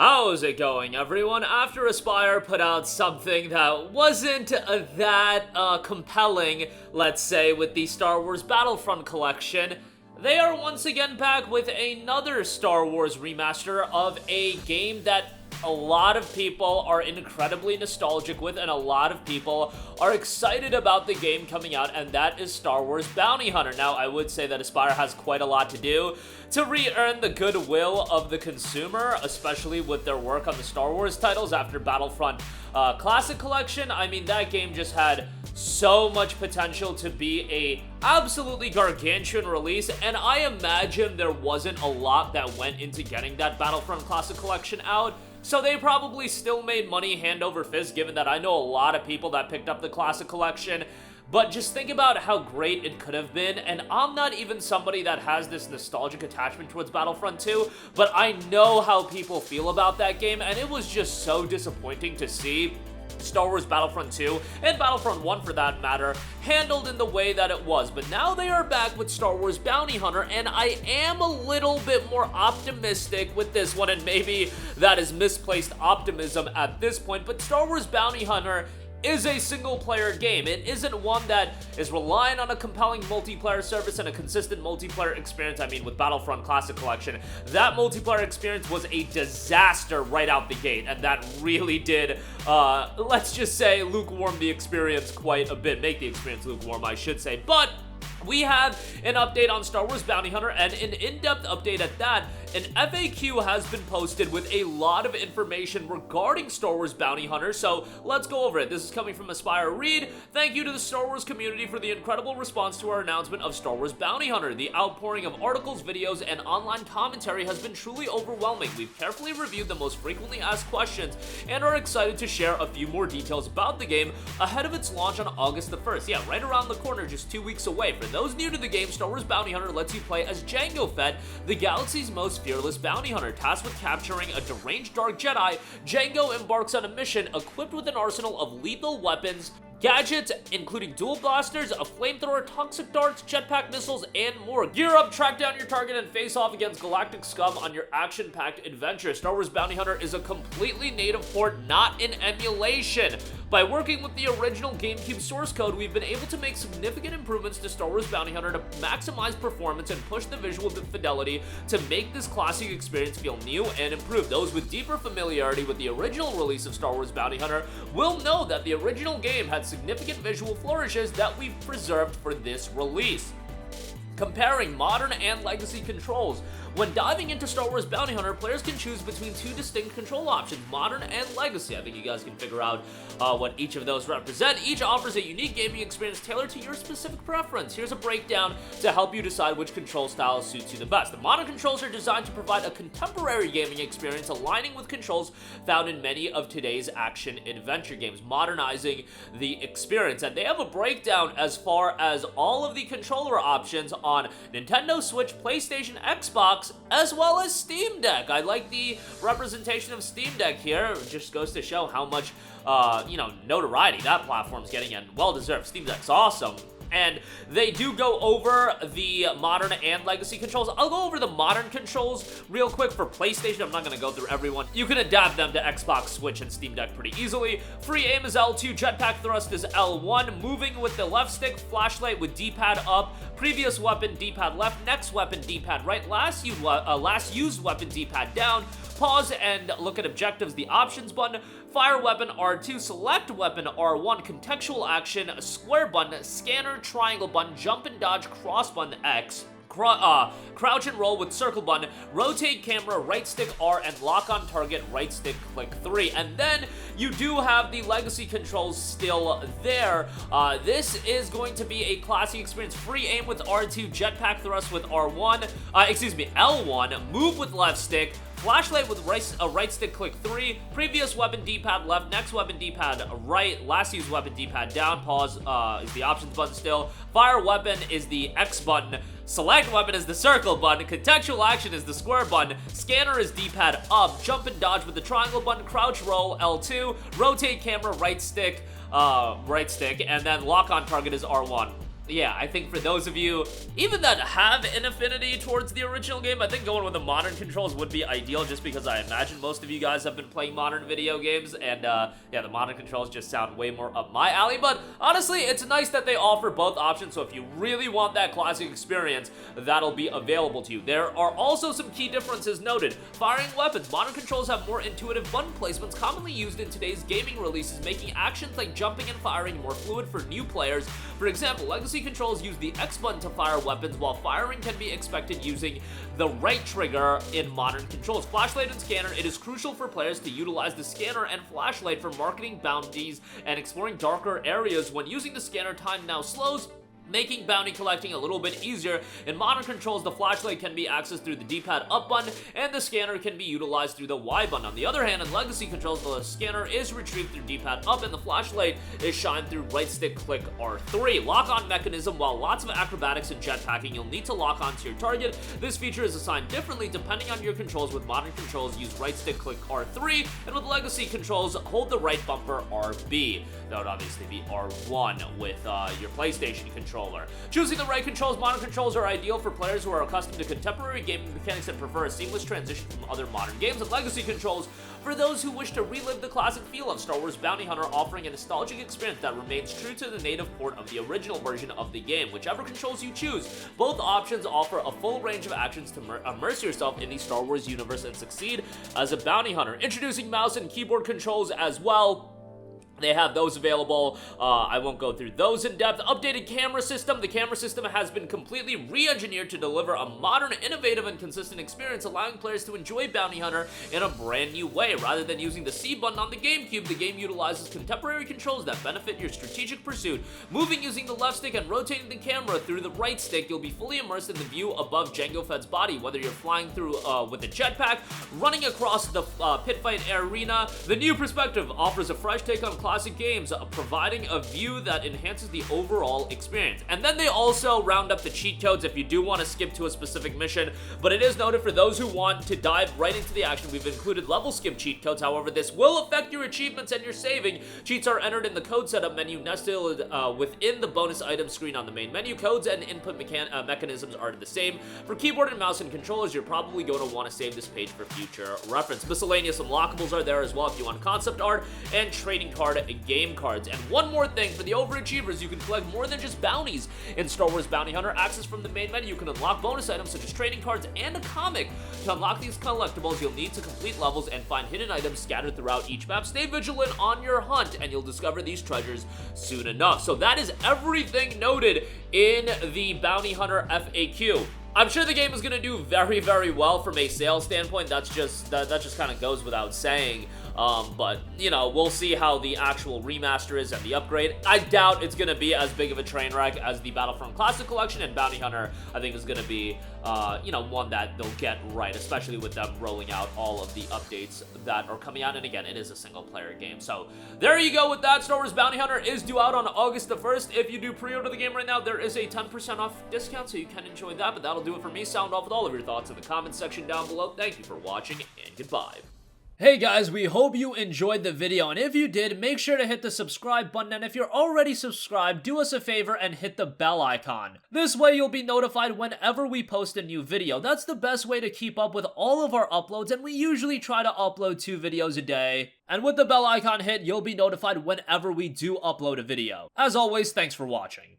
How's it going, everyone? After Aspyr put out something that wasn't that compelling, let's say, with the Star Wars Battlefront collection, they are once again back with another Star Wars remaster of a game that a lot of people are incredibly nostalgic with, and a lot of people are excited about the game coming out, and that is Star Wars Bounty Hunter. Now, I would say that Aspyr has quite a lot to do to re-earn the goodwill of the consumer, especially with their work on the Star Wars titles after Battlefront Classic Collection. I mean, that game just had so much potential to be a absolutely gargantuan release, and I imagine there wasn't a lot that went into getting that Battlefront Classic Collection out. So they probably still made money hand over fist, given that I know a lot of people that picked up the Classic Collection. But just think about how great it could have been, and I'm not even somebody that has this nostalgic attachment towards Battlefront 2, but I know how people feel about that game, and it was just so disappointing to see Star Wars Battlefront 2, and Battlefront 1 for that matter, handled in the way that it was. But now they are back with Star Wars Bounty Hunter, and I am a little bit more optimistic with this one, and maybe that is misplaced optimism at this point, but Star Wars Bounty Hunter is a single-player game. It isn't one that is relying on a compelling multiplayer service and a consistent multiplayer experience. I mean, with Battlefront Classic Collection, that multiplayer experience was a disaster right out the gate, and that really did, let's just say, lukewarm the experience quite a bit. Make the experience lukewarm, I should say. But we have an update on Star Wars Bounty Hunter, and an in-depth update at that. An FAQ has been posted with a lot of information regarding Star Wars Bounty Hunter, so let's go over it. This is coming from Aspyr Read. Thank you to the Star Wars community for the incredible response to our announcement of Star Wars Bounty Hunter. The outpouring of articles, videos, and online commentary has been truly overwhelming. We've carefully reviewed the most frequently asked questions and are excited to share a few more details about the game ahead of its launch on August the 1st. Yeah, right around the corner, just 2 weeks away. For those new to the game, Star Wars Bounty Hunter lets you play as Jango Fett, the galaxy's most fearless bounty hunter. Tasked with capturing a deranged Dark Jedi, Jango embarks on a mission equipped with an arsenal of lethal weapons, gadgets, including dual blasters, a flamethrower, toxic darts, jetpack missiles, and more. Gear up, track down your target, and face off against galactic scum on your action-packed adventure. Star Wars Bounty Hunter is a completely native port, not an emulation. By working with the original GameCube source code, we've been able to make significant improvements to Star Wars Bounty Hunter to maximize performance and push the visual fidelity to make this classic experience feel new and improved. Those with deeper familiarity with the original release of Star Wars Bounty Hunter will know that the original game had significant visual flourishes that we've preserved for this release. Comparing modern and legacy controls. When diving into Star Wars Bounty Hunter, players can choose between two distinct control options, modern and legacy. I think you guys can figure out what each of those represent. Each offers a unique gaming experience tailored to your specific preference. Here's a breakdown to help you decide which control style suits you the best. The modern controls are designed to provide a contemporary gaming experience aligning with controls found in many of today's action-adventure games, modernizing the experience. And they have a breakdown as far as all of the controller options on Nintendo Switch, PlayStation, Xbox, as well as Steam Deck. I like the representation of Steam Deck here. It just goes to show how much, notoriety that platform's getting, and well-deserved. Steam Deck's awesome. And they do go over the modern and legacy controls. I'll go over the modern controls real quick for PlayStation. I'm not going to go through everyone. You can adapt them to Xbox, Switch, and Steam Deck pretty easily. Free aim is L2, jetpack thrust is L1, moving with the left stick, flashlight with D-pad up, previous weapon D-pad left, next weapon D-pad right, last used weapon D-pad down, pause and look at objectives, the options button, fire weapon R2, select weapon R1, contextual action, square button, scanner, triangle button, jump and dodge, cross button X, crouch and roll with circle button, rotate camera, right stick R, and lock on target, right stick click 3. And then you do have the legacy controls still there. This is going to be a classic experience. Free aim with R2, jetpack thrust with R1, L1, move with left stick, flashlight with right stick click 3, previous weapon D-pad left, next weapon D-pad right, last used weapon D-pad down, pause is the options button still, fire weapon is the X button, select weapon is the circle button, contextual action is the square button, scanner is D-pad up, jump and dodge with the triangle button, crouch roll L2, rotate camera right stick, and then lock on target is R1. yeah, I think for those of you, even that have an affinity towards the original game, I think going with the modern controls would be ideal, just because I imagine most of you guys have been playing modern video games, and yeah, the modern controls just sound way more up my alley. But honestly, it's nice that they offer both options, so if you really want that classic experience, that'll be available to you. There are also some key differences noted. Firing weapons. Modern controls have more intuitive button placements commonly used in today's gaming releases, making actions like jumping and firing more fluid for new players. For example, Legacy controls use the X button to fire weapons, while firing can be expected using the right trigger in modern controls. Flashlight and scanner. It is crucial for players to utilize the scanner and flashlight for marketing bounties and exploring darker areas. When using the scanner, time now slows, making bounty collecting a little bit easier. In modern controls, the flashlight can be accessed through the D-pad up button, and the scanner can be utilized through the Y button. On the other hand, in Legacy controls, the scanner is retrieved through D-pad up, and the flashlight is shined through right stick click R3. Lock-on mechanism. While lots of acrobatics and jetpacking, you'll need to lock onto your target. This feature is assigned differently depending on your controls. With modern controls, use right stick click R3, and with Legacy controls, hold the right bumper RB. That would obviously be R1 with your PlayStation controller. Choosing the right controls. Modern controls are ideal for players who are accustomed to contemporary gaming mechanics and prefer a seamless transition from other modern games. And Legacy controls for those who wish to relive the classic feel of Star Wars Bounty Hunter, offering a nostalgic experience that remains true to the native port of the original version of the game. Whichever controls you choose, both options offer a full range of actions to immerse yourself in the Star Wars universe and succeed as a bounty hunter. Introducing mouse and keyboard controls as well. They have those available. I won't go through those in depth. Updated camera system. The camera system has been completely re-engineered to deliver a modern, innovative, and consistent experience, allowing players to enjoy Bounty Hunter in a brand new way. Rather than using the C button on the GameCube, the game utilizes contemporary controls that benefit your strategic pursuit. Moving using the left stick and rotating the camera through the right stick, you'll be fully immersed in the view above Jango Fett's body. Whether you're flying through with a jetpack, running across the pit fight arena, the new perspective offers a fresh take on classic games, providing a view that enhances the overall experience. And then they also round up the cheat codes if you do want to skip to a specific mission, but it is noted for those who want to dive right into the action, we've included level skip cheat codes. However, this will affect your achievements and your saving. Cheats are entered in the code setup menu nested within the bonus item screen on the main menu. Codes and input mechanisms are the same. For keyboard and mouse and controllers, you're probably going to want to save this page for future reference. Miscellaneous unlockables are there as well if you want concept art and trading card game cards. And one more thing, for the overachievers, you can collect more than just bounties in Star Wars Bounty Hunter. Access from the main menu, you can unlock bonus items such as trading cards and a comic. To unlock these collectibles, you'll need to complete levels and find hidden items scattered throughout each map. Stay vigilant on your hunt, and you'll discover these treasures soon enough. So that is everything noted in the Bounty Hunter FAQ. I'm sure the game is going to do very, very well from a sales standpoint. That just kind of goes without saying. But, you know, we'll see how the actual remaster is and the upgrade. I doubt it's going to be as big of a train wreck as the Battlefront Classic Collection, and Bounty Hunter, I think, is going to be, you know, one that they'll get right, especially with them rolling out all of the updates that are coming out. And again, it is a single-player game. So there you go with that. Star Wars Bounty Hunter is due out on August the 1st. If you do pre-order the game right now, there is a 10% off discount, so you can enjoy that. But that'll do it for me. Sound off with all of your thoughts in the comments section down below. Thank you for watching, and goodbye. Hey guys, we hope you enjoyed the video, and if you did, make sure to hit the subscribe button, and if you're already subscribed, do us a favor and hit the bell icon. This way you'll be notified whenever we post a new video. That's the best way to keep up with all of our uploads, and we usually try to upload 2 videos a day. And with the bell icon hit, you'll be notified whenever we do upload a video. As always, thanks for watching.